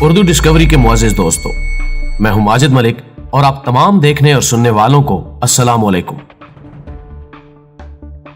Urdu discovery के मुअज़्ज़िज़ दोस्तों, मैं हूं माजिद मलिक और आप तमाम देखने और सुनने वालों को अस्सलाम वालेकुम।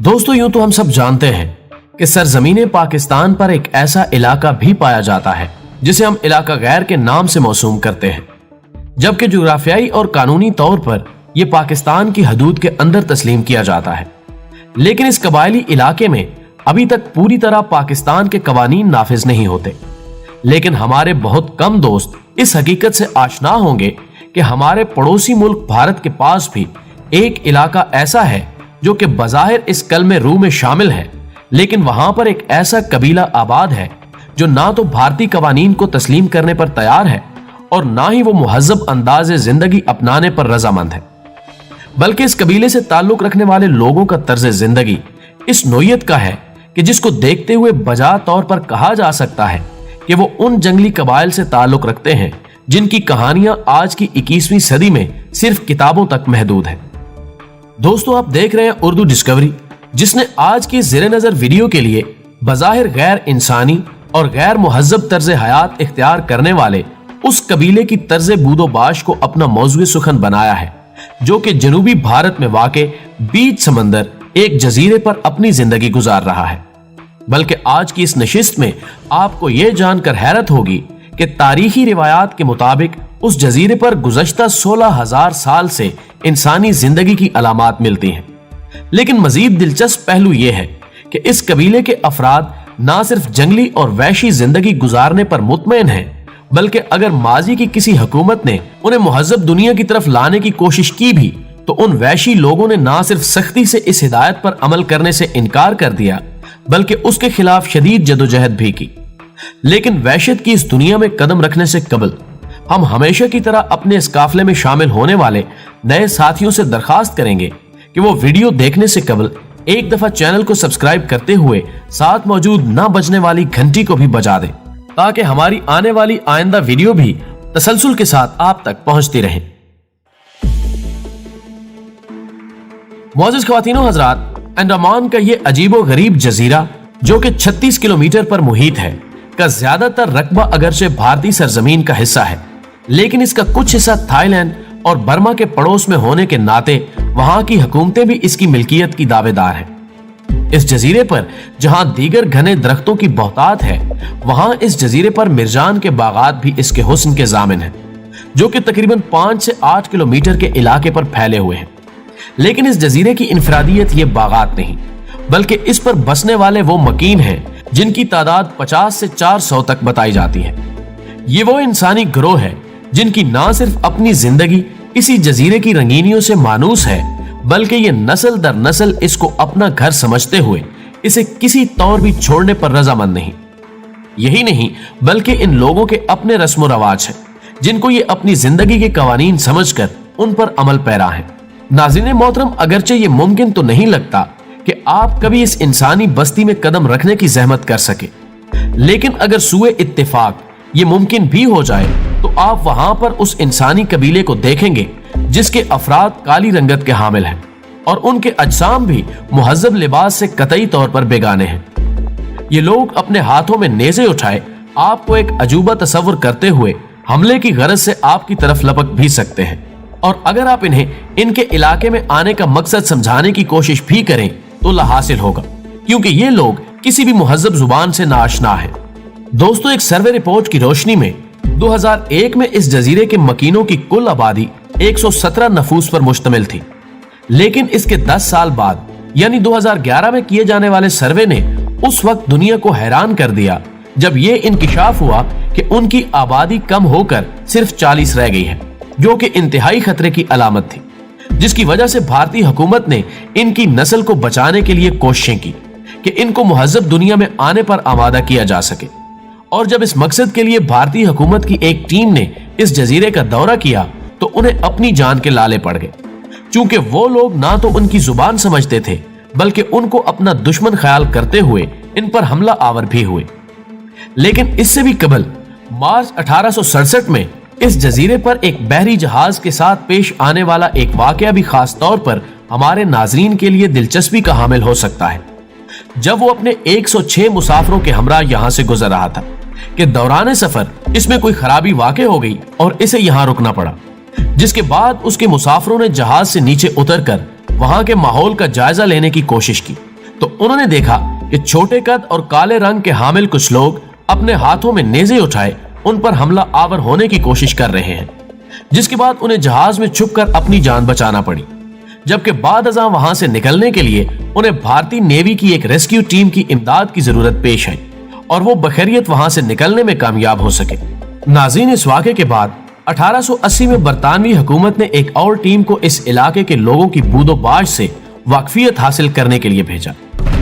दोस्तों, यूं तो हम सब जानते हैं कि सरजमीन पाकिस्तान पर एक ऐसा इलाका भी पाया जाता है जिसे हम इलाका गैर के नाम से मौसूम करते हैं, जबकि जुग्राफियाई और कानूनी तौर पर यह पाकिस्तान की हदूद के अंदर तस्लीम किया जाता है। लेकिन इस कबायली इलाके में अभी तक पूरी तरह पाकिस्तान के कवानीन नाफिज नहीं होते। लेकिन हमारे बहुत कम दोस्त इस हकीकत से आशना होंगे कि हमारे पड़ोसी मुल्क भारत के पास भी एक इलाका ऐसा है जो कि बज़ाहिर इस कलमे रू में शामिल है, लेकिन वहां पर एक ऐसा कबीला आबाद है जो ना तो भारतीय कवानीन को तस्लीम करने पर तैयार है और ना ही वो मुहज़्ज़ब अंदाज़े जिंदगी अपनाने पर रजामंद है, बल्कि इस कबीले से ताल्लुक रखने वाले लोगों का तर्ज जिंदगी इस नोयत का है कि जिसको देखते हुए बजा तौर पर कहा जा सकता है कि वो उन जंगली कबाइल से ताल्लुक रखते हैं जिनकी कहानियां आज की 21वीं सदी में सिर्फ किताबों तक महदूद है। दोस्तों, आप देख रहे हैं उर्दू डिस्कवरी, जिसने आज की ज़ेरे नजर वीडियो के लिए बज़ाहिर गैर इंसानी और गैर मुहज़्ज़ब तर्ज हयात इख्तियार करने वाले उस कबीले की तर्ज बूदोबाश को अपना मौज़ूए सुखन बनाया है, जो कि जनूबी भारत में वाक़े बीच समंदर एक जजीरे पर अपनी जिंदगी गुजार रहा है। बल्कि आज की इस नशिस्त में आपको यह जानकर हैरत होगी कि तारीखी रिवायात के मुताबिक उस जजीरे पर गुज़श्ता 16,000 साल से इंसानी जिंदगी की अलामात मिलती हैं। लेकिन मजीद दिलचस्प पहलू यह है कि इस कबीले के अफराद ना सिर्फ जंगली और वैशी जिंदगी गुजारने पर मुतमईन हैं, बल्कि अगर माजी की किसी हुकूमत ने उन्हें मुहज़्ज़ब दुनिया की तरफ लाने की कोशिश की भी तो उन वैशी लोगों ने ना सिर्फ सख्ती से इस हिदायत पर अमल करने से इनकार कर दिया, बल्कि उसके खिलाफ शदीद जदोजहद भी की। लेकिन वहशत की इस दुनिया में कदम रखने से कबल हम हमेशा की तरह अपने इस काफिले में शामिल होने वाले नए साथियों से दरखास्त करेंगे कि वो वीडियो देखने से कबल एक दफा चैनल को सब्सक्राइब करते हुए साथ मौजूद ना बजने वाली घंटी को भी बजा दें, ताकि हमारी आने वाली आइंदा वीडियो भी तसलसल के साथ आप तक पहुंचती रहे। मुअज़्ज़िज़ ख़वातीनो हज़रात, अंडमान का ये अजीबो गरीब जजीरा जो कि 36 किलोमीटर पर मुहित है का ज्यादातर रकबा अगरचे भारतीय सरजमीन का हिस्सा है, लेकिन इसका कुछ हिस्सा थाईलैंड और बर्मा के पड़ोस में होने के नाते वहां की हुकूमतें भी इसकी मिल्कियत की दावेदार हैं। इस जजीरे पर जहां दीगर घने दरख्तों की बहुतात है, वहां इस जजीरे पर मिर्जान के बागात भी इसके हुस्न के जामिन हैं, जो कि तकरीबन 5 से 8 किलोमीटर के इलाके पर फैले हुए हैं। लेकिन इस जजीरे की इनफरादियत ये बागात नहीं, बल्कि इस पर बसने वाले वो मकीन हैं जिनकी तादाद 50 से 400 तक बताई जाती है। ये वो इंसानी गिरोह है जिनकी ना सिर्फ अपनी जिंदगी इसी जजीरे की रंगीनियों से मानूस है, बल्कि ये नस्ल दर नस्ल इसको अपना घर समझते हुए इसे किसी तौर भी छोड़ने पर रजामंद नहीं। यही नहीं, बल्कि इन लोगों के अपने रस्म रवाज हैं जिनको ये अपनी जिंदगी के कवानीन समझकर उन पर अमल पैरा है। नाज़रीन मोहतरम, अगरचे ये मुमकिन तो नहीं लगता कि आप कभी इस इंसानी बस्ती में कदम रखने की जहमत कर सके, लेकिन अगर सुए इत्तेफाक ये मुमकिन भी हो जाए तो आप वहां पर उस इंसानी कबीले को देखेंगे जिसके अफराद काली रंगत के हामिल हैं और उनके अजसाम भी मुहज़्ज़ब लिबास से कतई तौर पर बेगाने हैं। ये लोग अपने हाथों में नेज़े उठाए आपको एक अजूबा तस्वुर करते हुए हमले की गरज से आपकी तरफ लपक भी सकते हैं, और अगर आप इन्हें इनके इलाके में आने का मकसद समझाने की कोशिश भी करें तो लाहासिल होगा, क्योंकि ये लोग किसी भी मुहज़्ज़ब जुबान से नाआशना है। दोस्तों, एक सर्वे रिपोर्ट की रोशनी में 2001 में इस जजीरे के मकीनों की कुल आबादी 117 नफूस पर मुश्तमिल थी, लेकिन इसके 10 साल बाद यानी 2011 में किए जाने वाले सर्वे ने उस वक्त दुनिया को हैरान कर दिया जब ये इंकिशाफ हुआ कि उनकी आबादी कम होकर सिर्फ 40 रह गई है, जो कि इंतहाई खतरे की अलामत थी, जिसकी वजह से भारतीय हुकूमत ने इनकी नस्ल को बचाने के लिए कोशिशें की कि इनको मुहज़्ज़ब दुनिया में आने पर आमादा किया जा सके। और जब इस मकसद के लिए भारतीय हुकूमत की एक टीम ने इस जजीरे का दौरा किया तो उन्हें अपनी जान के लाले पड़ गए, चूंकि वो लोग ना तो उनकी जुबान समझते थे बल्कि उनको अपना दुश्मन ख्याल करते हुए इन पर हमला आवर भी हुए। लेकिन इससे भी कबल मार्च 1867 में इस जजीरे पर एक बहरी जहाज के साथ पेश आने वाला एक वाकया भी खास तौर पर हमारे नाजरीन के लिए दिलचस्पी का हामिल हो सकता है। जब वो अपने 106 मुसाफिरों के हमरा यहां से गुजर रहा था कि दौरान सफर इसमें कोई खराबी वाक़ हो गई और इसे यहां रुकना पड़ा, जिसके बाद उसके मुसाफिरों ने जहाज से नीचे उतरकर वहां के माहौल का जायजा लेने की कोशिश की तो उन्होंने देखा कि छोटे कद और काले रंग के हामिल कुछ लोग अपने हाथों में नेज़े उठाए उन पर हमला आवर होने की कोशिश कर रहे हैं, जिसके बाद उन्हें जहाज में छुपकर अपनी जान बचाना पड़ी। जबकि बाद अज़ां वहां से निकलने के लिए उन्हें भारतीय नेवी की एक रेस्क्यू टीम की इमदाद की जरूरत पेश आई और वो बखैरियत वहां से निकलने में कामयाब हो सके। नाज़रीन, इस वाक़े के बाद 1880 में बरतानवी हुकूमत ने एक और टीम को इस इलाके के लोगों की बूदोबाश से वाकफियत हासिल करने के लिए भेजा,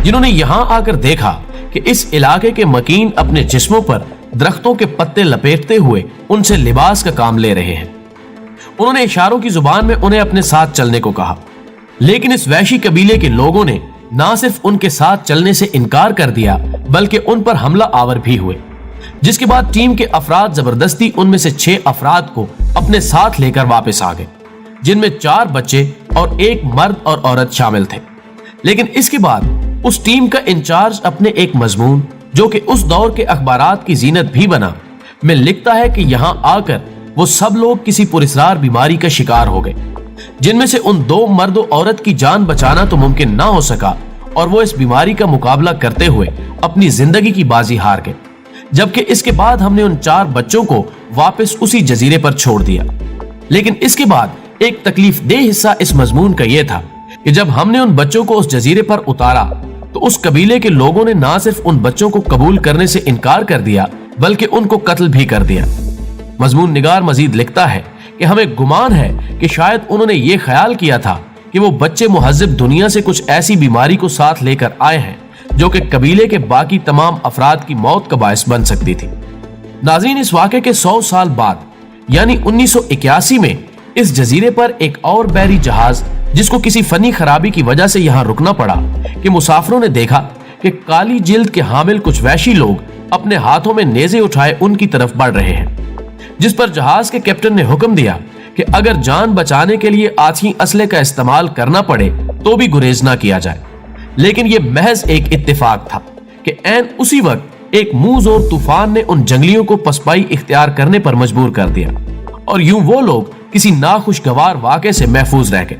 जिन्होंने यहां आकर देखा कि इस इलाके के मकीन अपने जिस्मों पर दरख्तों के पत्ते लपेटते हुए उनसे लिबास का काम ले रहे हैं। उन्होंने इशारों की जुबान में उन्हें अपने साथ चलने को कहा, लेकिन इस वैशी कबीले के लोगों ने ना सिर्फ उनके साथ चलने से इनकार कर दिया बल्कि उन पर हमला आवर भी हुए, जिसके बाद टीम के अफराद जबरदस्ती उनमें से 6 अफराद को अपने साथ लेकर वापस आ गए, जिनमें 4 बच्चे और 1 मर्द और औरत शामिल थे। लेकिन इसके बाद उस टीम का इंचार्ज अपने एक मजमून, जो कि उस दौर के अखबारात की जीनत भी बना, में लिखता है कि यहां आकर वो सब लोग किसी पुरस्रार बीमारी का शिकार हो गए, जिनमें से उन 2 मर्द और औरत की जान बचाना तो मुमकिन ना हो सका और वो इस बीमारी का मुकाबला करते हुए अपनी जिंदगी की बाजी हार गए। जबकि इसके बाद हमने उन 4 बच्चों को वापस उसी जजीरे पर छोड़ दिया। लेकिन इसके बाद एक तकलीफ दे हिस्सा इस मजमून का यह था कि जब हमने उन बच्चों को उस जजीरे पर उतारा तो उस कबीले के लोगों ने ना सिर्फ उन बच्चों को कबूल करने से इनकार कर दिया बल्कि उनको कत्ल भी कर दिया। मजमून निगार मजीद लिखता है कि हमें गुमान है कि शायद उन्होंने ये ख्याल किया था कि वो बच्चे मुहज्जिब दुनिया से कुछ ऐसी बीमारी को साथ लेकर आए हैं जो कि कबीले के बाकी तमाम अफराद की मौत का बायस बन सकती थी। नाज़रीन, इस वाक़े के 100 साल बाद यानी 1981 में इस जजीरे पर एक और बहरी जहाज, जिसको किसी फनी खराबी की वजह से यहां रुकना पड़ा, कि मुसाफिरों ने देखा कि काली जिल्द के हामिल कुछ वैशी लोग अपने हाथों में नेज़े उठाए उनकी तरफ बढ़ रहे हैं, जिस पर जहाज के कैप्टन ने हुक्म दिया कि अगर जान बचाने के लिए आछी असले का इस्तेमाल करना पड़े तो भी गुरेज ना किया जाए। लेकिन यह महज एक इत्तेफाक था कि ऐन उसी वक्त एक मुंहजोर तूफान ने उन जंगलियों को पसपाई इख्तियार करने पर मजबूर कर दिया और यूं वो लोग किसी नाखुशगवार वाक़े से महफूज रह गए,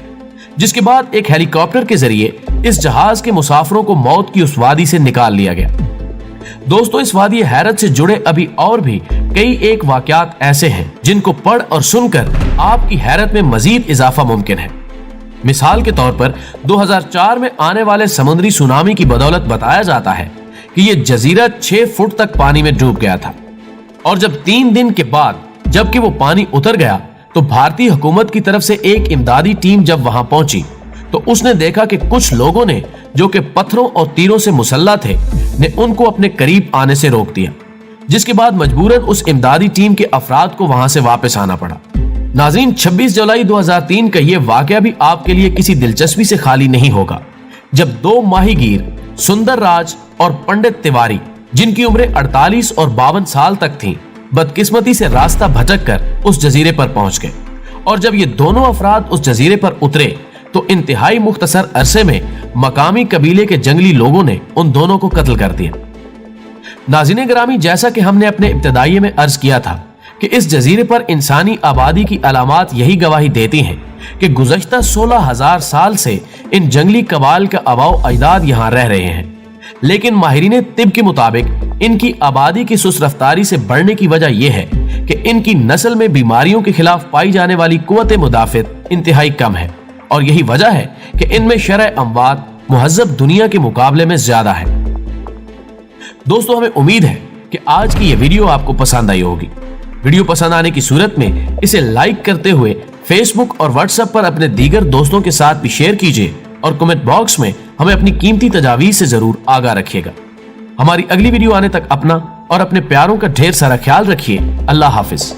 जिसके बाद एक हेलीकॉप्टर के जरिए इस जहाज के मुसाफिरों को मौत की उस वादी से निकाल लिया गया। दोस्तों, इस वादी हैरत से जुड़े अभी और भी कई एक वाकयात ऐसे हैं जिनको पढ़ और सुनकर आपकी हैरत में मजीद इजाफा मुमकिन है। मिसाल के तौर पर 2004 में आने वाले समुद्री सुनामी की बदौलत बताया जाता है कि यह जजीरा 6 फुट तक पानी में डूब गया था और जब 3 दिन के बाद जबकि वो पानी उतर गया तो भारतीय हुकूमत की तरफ से एक इमदादी टीम जब वहां पहुंची तो उसने देखा कि कुछ लोगों ने, जो कि पत्थरों और तीरों से मुसल्ला थे, ने उनको अपने करीब आने से रोक दिया, जिसके बाद मजबूरन उस इमदादी टीम के अफराद को वहां से वापस आना पड़ा। नाज़रीन, 26 जुलाई 2003 का यह वाकया भी आपके लिए किसी दिलचस्पी से खाली नहीं होगा, जब 2 माहीगीर सुंदर राज और पंडित तिवारी, जिनकी उम्रें 48 और 52 साल तक थीं, बदकिस्मती से रास्ता भटक कर उस जजीरे पर पहुंच गए और जब ये दोनों अफराद उस जजीरे पर उतरे तो इंतहाई मुख्तसर अरसे में मकामी कबीले के जंगली लोगों ने उन दोनों को कत्ल कर दिया। नाज़रीन गिरामी, जैसा कि हमने अपने इब्तिदाइये में अर्ज किया था कि इस जजीरे पर इंसानी आबादी की अलामात यही गवाही देती हैं कि गुज़श्ता 16,000 साल से इन जंगली कबाइल का आबाओ अजदाद यहाँ रह रहे हैं। लेकिन माहिरीन तिब के मुताबिक इनकी आबादी की सुस्त रफ्तारी से बढ़ने की वजह यह है कि इनकी नस्ल में बीमारियों के खिलाफ पाई जाने वाली कुव्वत मुदाफ़त इंतहाई कम है और यही वजह है कि इनमें शरअ अमवात मुहज़्ज़ब दुनिया के मुकाबले में ज्यादा है। दोस्तों, हमें उम्मीद है कि आज की यह वीडियो आपको पसंद आई होगी। वीडियो पसंद आने की सूरत में इसे लाइक करते हुए फेसबुक और व्हाट्सएप पर अपने दीगर दोस्तों के साथ भी शेयर कीजिए और कमेंट बॉक्स में हमें अपनी कीमती तजावीज़ से जरूर आगाह रखिएगा। हमारी अगली वीडियो आने तक अपना और अपने प्यारों का ढेर सारा ख्याल रखिए। अल्लाह हाफिज।